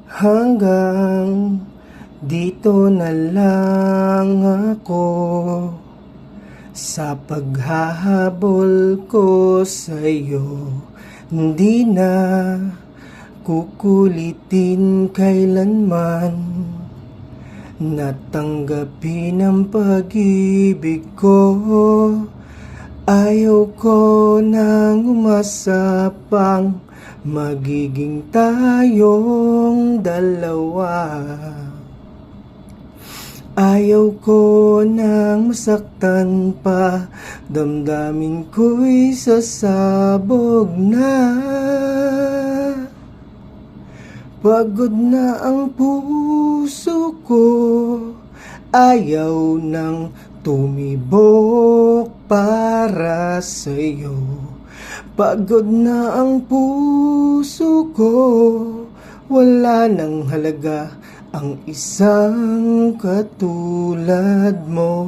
Hanggang dito na lang ako sa paghahabol ko sa'yo. Hindi na kukulitin kailanman natanggapin ang pag-ibig ko. Ayaw ko nang umasa pang magiging tayong dalawa. Ayaw ko nang masaktan pa, damdamin ko'y sasabog na. Pagod na ang puso ko, ayaw nang tumibok para sa'yo. Pagod na ang puso ko, wala nang halaga ang isang katulad mo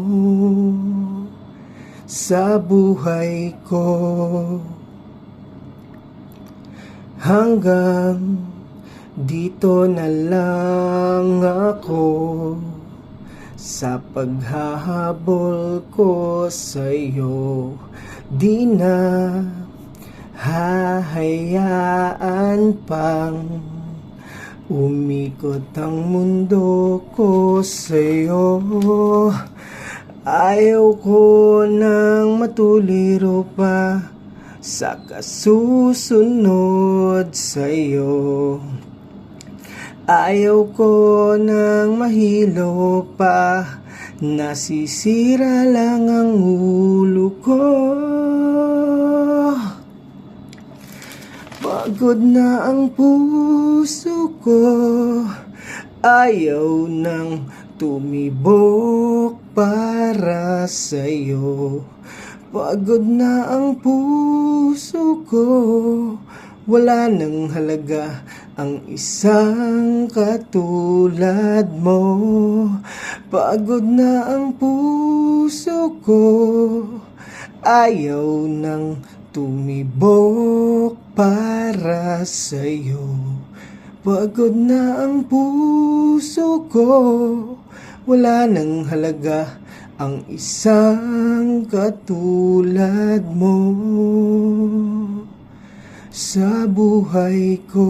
sa buhay ko. Hanggang dito na lang ako sa paghahabol ko sa'yo. Di na hahayaan pang umikot ang mundo ko sa'yo. Ayaw ko nang matuliro pa sa kasusunod sa'yo. Ayaw ko nang mahilo pa, nasisira lang ang ulo ko. Pagod na ang puso ko, ayaw nang tumibok para sa'yo. Pagod na ang puso ko, wala nang halaga ang isang katulad mo. Pagod na ang puso ko, ayaw nang tumibok para sa'yo. Pagod na ang puso ko, wala nang halaga ang isang katulad mo sa buhay ko.